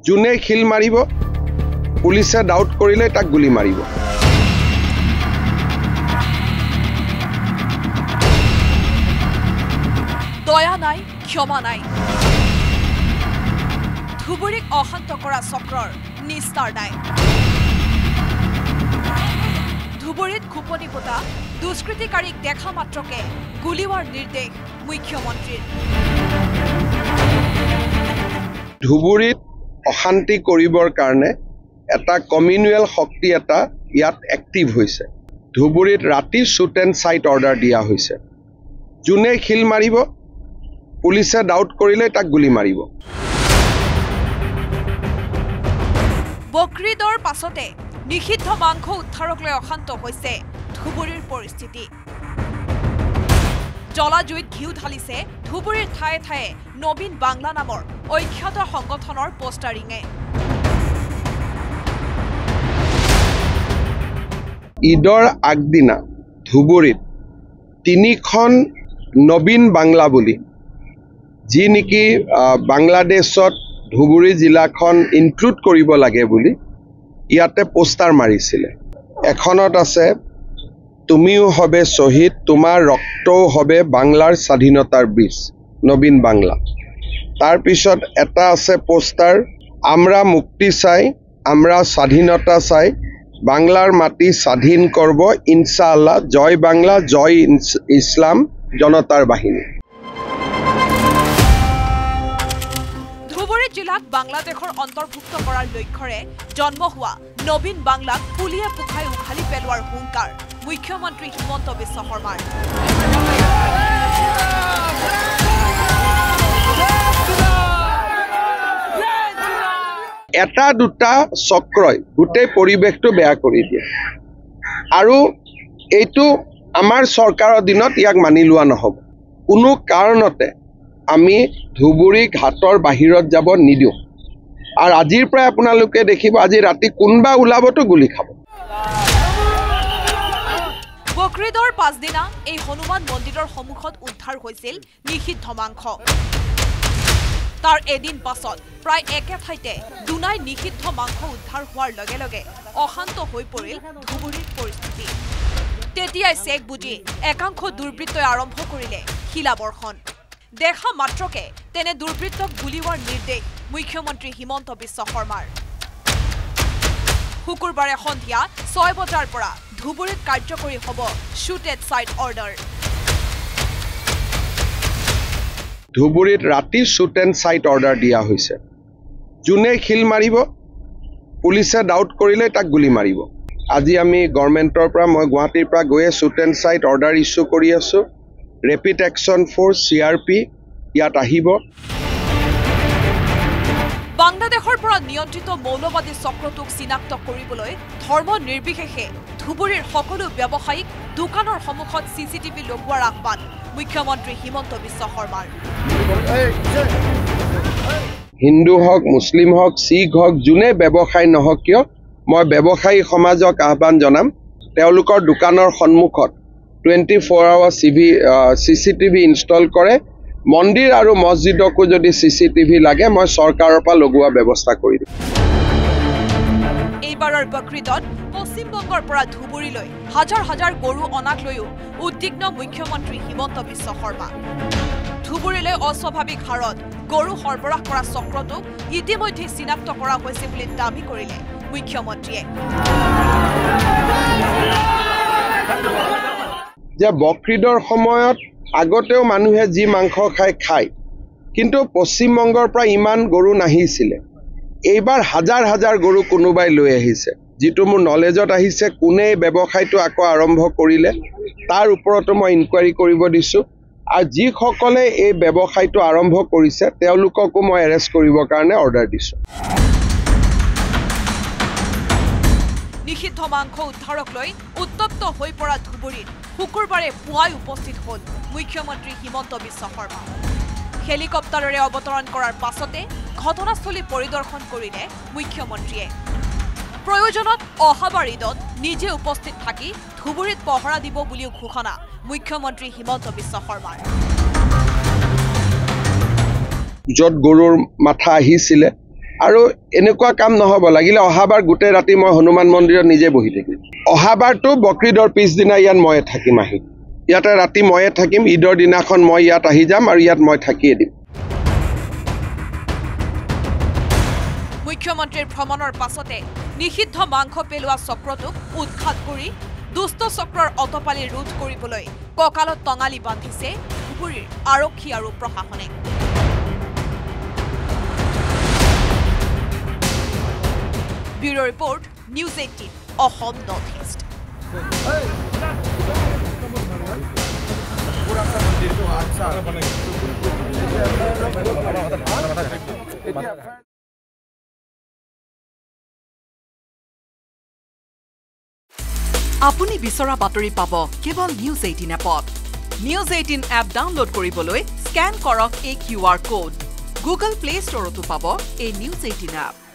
যোনে খিল মাৰিব পুলিচে ডাউট কৰিলে তাক গুলি মাৰিব। দয়া নাই, ক্ষমা নাই। ধুবুৰীক অশান্ত কৰা চক্ৰৰ নিস্তাৰ নাই। ধুবুৰীত খোপনি পোতা দুষ্কৃতিকাৰীক দেখা মাত্ৰকে গুলিওৱাৰ নিৰ্দেশ মুখ্যমন্ত্ৰীৰ। ধুবুৰীত অশান্তি কৰিবৰ কাৰণে এটা কমিউনেল শক্তি এটা ইয়াত এক্টিভ হৈছে। ধুবুৰীত ৰাতি শ্বুট এণ্ড চাইট অৰ্ডাৰ দিয়া হৈছে। যোনে খিল মাৰিব পুলিচে ডাউট কৰিলে তাক গুলি মাৰিব। বকৰিদৰ পাছতে নিষিদ্ধ মাংস উদ্ধাৰক লৈ অশান্ত হৈছে ধুবুৰীৰ পৰিস্থিতি। জলাজুইত ঘিউ ঢালিছে ধুবুৰীৰ ঠায়ে ঠায়ে নবীন বাংলা নামৰ অখ্যাত সংগঠনৰ পোষ্টাৰিঙে। ঈদৰ আগদিনা ধুবুৰীত 3খন নবীন বাংলা বুলি যি নেকি বাংলাদেশত ধুবুৰী জিলাখন ইনক্লুড কৰিব লাগে বুলি ইয়াতে পোষ্টাৰ মাৰিছিলে। এখনত আছে তুমিও হবে শহীদ, তোমাৰ ৰক্তও হবে বাংলাৰ স্বাধীনতাৰ বীজ, নবীন বাংলা। তাৰপিছত এটা আছে পোষ্টাৰ আমৰা মুক্তি চাই, আমৰা স্বাধীনতা চাই, বাংলাৰ মাটি স্বাধীন কৰব ইনশাআল্লাহ, জয় বাংলা, জয় ইসলাম, জনতাৰ বাহিনী। ধুবুৰী জিলাক বাংলাদেশৰ অন্তৰ্ভুক্ত কৰাৰ লক্ষ্যৰে জন্ম হোৱা নবীন বাংলাক পুলিয়ে পোখাই উঘালি পেলোৱাৰ হুংকাৰ মুখ্যমন্ত্ৰী হিমন্ত বিশ্ব শৰ্মাৰ। এটা দুটা চক্ৰই গোটেই পৰিৱেশটো বেয়া কৰি দিয়ে আৰু এইটো আমাৰ চৰকাৰৰ দিনত ইয়াক মানি লোৱা নহ'ব। কোনো কাৰণতে আমি ধুবুৰী ঘাটৰ বাহিৰত যাব নিদিওঁ। আৰু আজিৰ পৰা আপোনালোকে দেখিব আজি ৰাতি কোনবা ওলাবতো গুলি খাব। বকৰিদৰ পাছদিনা এই হনুমান মন্দিৰৰ সন্মুখত উদ্ধাৰ হৈছিল নিষিদ্ধ মাংস। তাৰ এদিন পাছত প্ৰায় একে ঠাইতে দুনাই নিষিদ্ধ মাংস উদ্ধাৰ হোৱাৰ লগে লগে অশান্ত হৈ পৰিল ধুবুৰীৰ পৰিস্থিতি। তেতিয়াই চেক বুজি একাংশ দুৰ্বৃত্তই আৰম্ভ কৰিলে শিলাবৰ্ষণ। দেখা মাত্ৰকে তেনে দুৰ্বৃত্তক গুলিওৱাৰ নিৰ্দেশ মুখ্যমন্ত্ৰী হিমন্ত বিশ্ব শৰ্মাৰ। শুকুৰবাৰে সন্ধিয়া 6 বজাৰ পৰা ধুবুৰীত কাৰ্যকৰী হ'ব শ্বুট এণ্ড চাইট অৰ্ডাৰ। ধুবুৰীত ৰাতি শ্বুট এণ্ড চাইট অৰ্ডাৰ দিয়া হৈছে। যোনে খিল মাৰিব পুলিচে ডাউট কৰিলে তাক গুলি মাৰিব। আজি আমি গভৰ্ণমেণ্টৰ পৰা মই গুৱাহাটীৰ পৰা গৈয়ে shoot and sight order issue কৰি আছোঁ। ৰেপিড একশ্যন ফ'ৰ্চ CRP ইয়াত আহিব। বাংলাদেশৰ পৰা নিয়ন্ত্ৰিত মৌলবাদী চক্ৰটোক চিনাক্ত কৰিবলৈ ধৰ্ম নিৰ্বিশেষে ধুবুৰীৰ সকলো ব্যৱসায়িক দোকানৰ সন্মুখত CCTV লগোৱাৰ আহ্বান মুখ্যমন্ত্ৰী হিমন্ত বিশ্ব শৰ্মাৰ। হিন্দু হওক, মুছলিম হওক, শিখ হওক, যোনে ব্যৱসায় নহওক কিয় মই ব্যৱসায়ী সমাজক আহ্বান জনাম তেওঁলোকৰ দোকানৰ সন্মুখত 24 আৱাৰ CCTV ইনষ্টল কৰে। মন্দিৰ আৰু মছজিদকো যদি CCTV লাগে মই চৰকাৰৰ পৰা লগোৱা ব্যৱস্থা কৰি দিম। এইবাৰৰ বকৰিদত পশ্চিমবংগৰ পৰা ধুবুৰীলৈ হাজাৰ হাজাৰ গৰু অনাক লৈও উদ্বিগ্ন মুখ্যমন্ত্ৰী হিমন্ত বিশ্ব শৰ্মা। ধুবুৰীলৈ অস্বাভাৱিক হাৰত গৰু সৰবৰাহ কৰা চক্ৰটোক ইতিমধ্যে চিনাক্ত কৰা হৈছে বুলি দাবী কৰিলে মুখ্যমন্ত্ৰীয়ে। যে বকৰিদৰ সময়ত আগতেও মানুহে যি মাংস খায়, কিন্তু পশ্চিমবংগৰ পৰা ইমান গৰু নাহিছিলে। এইবাৰ হাজাৰ হাজাৰ গৰু কোনোবাই লৈ আহিছে। যিটো মোৰ নলেজত আহিছে কোনে ব্যৱসায়টো আকৌ আৰম্ভ কৰিলে তাৰ ওপৰতো মই ইনকুৱাৰী কৰিব দিছোঁ। আৰু যিসকলে এই ব্যৱসায়টো আৰম্ভ কৰিছে তেওঁলোককো মই এৰেষ্ট কৰিবৰ কাৰণে অৰ্ডাৰ দিছোঁ। নিষিদ্ধ মাংস উদ্ধাৰক লৈ উত্তপ্ত হৈ পৰা ধুবুৰীত শুকুৰবাৰে পুৱাই উপস্থিত হ'ল মুখ্যমন্ত্ৰী হিমন্ত বিশ্ব শৰ্মা। হেলিকপ্টাৰেৰে অৱতৰণ কৰাৰ পাছতে ঘটনাস্থলী পৰিদৰ্শন কৰিলে মুখ্যমন্ত্ৰীয়ে। প্ৰয়োজনত অহাবাৰ ঈদত নিজে উপস্থিত থাকি ধুবুৰীত পহৰা দিব বুলিও ঘোষণা মুখ্যমন্ত্ৰী হিমন্ত বিশ্ব শৰ্মাৰ। য'ত গৰুৰ মাথা আহিছিলে আৰু এনেকুৱা কাম নহ'ব লাগিলে অহাবাৰ গোটেই ৰাতি মই হনুমান মন্দিৰত নিজে বহি থাকিম অহাবাৰটো বকৰিদৰ পিছদিনা ইয়াত ময়ে থাকিম আহি ইয়াতে ৰাতি ময়ে থাকিম ঈদৰ দিনাখন মই ইয়াত আহি যাম আৰু ইয়াত মই থাকিয়ে দিম মুখ্যমন্ত্ৰীৰ ভ্ৰমণৰ পাছতে নিষিদ্ধ মাংস পেলোৱা চক্ৰটোক উৎখাত কৰি দুষ্ট চক্ৰৰ অতপালি ৰোধ কৰিবলৈ কঁকালত টঙালি বান্ধিছে ধুবুৰীৰ আৰক্ষী আৰু প্ৰশাসনে bureau report news 18 Assam north east আপুনি বিচৰা বাতৰি পাব কেৱল নিউজ 18 এপত নিউজ 18 এপ ডাউনলোড কৰিবলৈ স্ক্যান কৰক এই QR কোড গুগল প্লে ষ্টৰতো পাব এই নিউজ 18 এপ